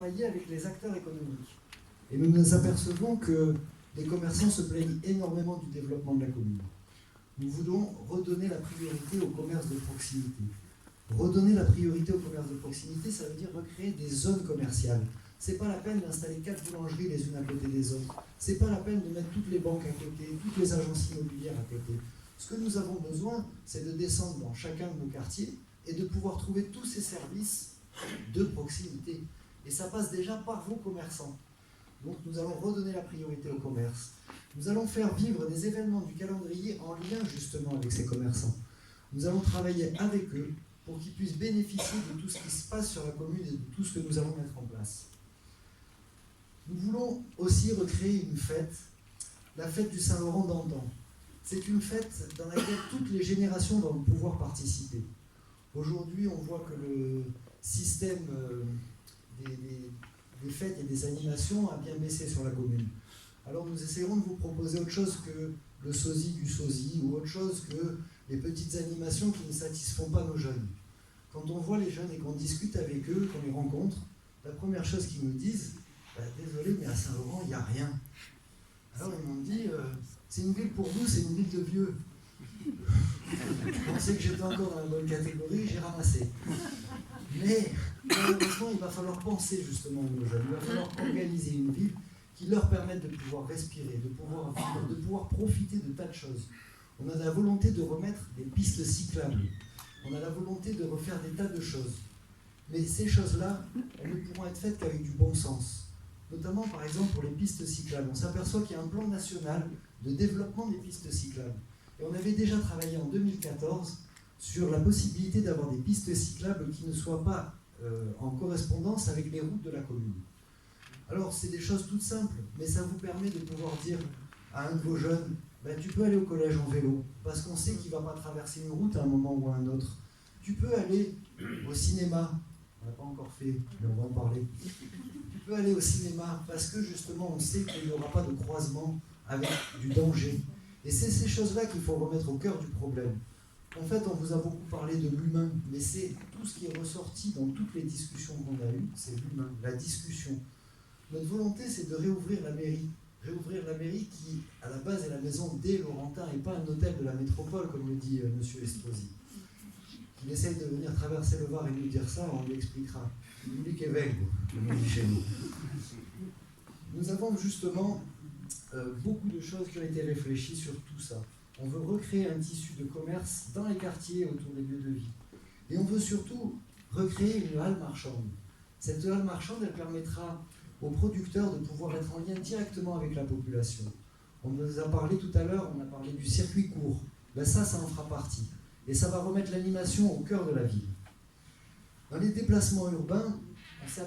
travailler avec les acteurs économiques. Et nous nous apercevons que les commerçants se plaignent énormément du développement de la commune. Nous voulons redonner la priorité au commerce de proximité. Redonner la priorité au commerce de proximité, ça veut dire recréer des zones commerciales. Ce n'est pas la peine d'installer 4 boulangeries les unes à côté des autres. Ce n'est pas la peine de mettre toutes les banques à côté, toutes les agences immobilières à côté. Ce que nous avons besoin, c'est de descendre dans chacun de nos quartiers et de pouvoir trouver tous ces services de proximité. Et ça passe déjà par vos commerçants. Donc nous allons redonner la priorité au commerce. Nous allons faire vivre des événements du calendrier en lien justement avec ces commerçants. Nous allons travailler avec eux pour qu'ils puissent bénéficier de tout ce qui se passe sur la commune et de tout ce que nous allons mettre en place. Nous voulons aussi recréer une fête, la fête du Saint-Laurent d'antan. C'est une fête dans laquelle toutes les générations vont pouvoir participer. Aujourd'hui, on voit que le système des fêtes et des animations a bien baissé sur la commune. Alors nous essayerons de vous proposer autre chose que le sosie du sosie ou autre chose que les petites animations qui ne satisfont pas nos jeunes. Quand on voit les jeunes et qu'on discute avec eux, qu'on les rencontre, la première chose qu'ils nous disent, désolé, mais à Saint-Laurent, il n'y a rien. Alors ils m'ont dit, c'est une ville pour nous, c'est une ville de vieux. Je pensais que j'étais encore dans la bonne catégorie, j'ai ramassé. Mais malheureusement, il va falloir penser justement aux jeunes. Il va falloir organiser une ville qui leur permette de pouvoir respirer, de pouvoir vivre, de pouvoir profiter de tas de choses. On a la volonté de remettre des pistes cyclables. On a la volonté de refaire des tas de choses. Mais ces choses-là, elles ne pourront être faites qu'avec du bon sens. Notamment, par exemple, pour les pistes cyclables. On s'aperçoit qu'il y a un plan national de développement des pistes cyclables. Et on avait déjà travaillé en 2014 sur la possibilité d'avoir des pistes cyclables qui ne soient pas en correspondance avec les routes de la commune. Alors, c'est des choses toutes simples, mais ça vous permet de pouvoir dire à un de vos jeunes, tu peux aller au collège en vélo, parce qu'on sait qu'il ne va pas traverser une route à un moment ou à un autre. Tu peux aller au cinéma, on n'a pas encore fait, mais on va en parler. Tu peux aller au cinéma, parce que justement, on sait qu'il n'y aura pas de croisement avec du danger. Et c'est ces choses-là qu'il faut remettre au cœur du problème. En fait, on vous a beaucoup parlé de l'humain, mais c'est tout ce qui est ressorti dans toutes les discussions qu'on a eues, c'est l'humain, la discussion. Notre volonté, c'est de réouvrir la mairie. Réouvrir la mairie qui, à la base, est la maison des Laurentins et pas un hôtel de la métropole, comme le dit M. Estrosi. Qu'il essaye de venir traverser le Var et nous dire ça, on lui expliquera. Il dit qu'évêque, comme on dit chez nous. Nous avons justement beaucoup de choses qui ont été réfléchies sur tout ça. On veut recréer un tissu de commerce dans les quartiers autour des lieux de vie. Et on veut surtout recréer une halle marchande. Cette halle marchande, elle permettra aux producteurs de pouvoir être en lien directement avec la population. On nous a parlé tout à l'heure, on a parlé du circuit court. Ça en fera partie. Et ça va remettre l'animation au cœur de la ville. Dans les déplacements urbains, on s'est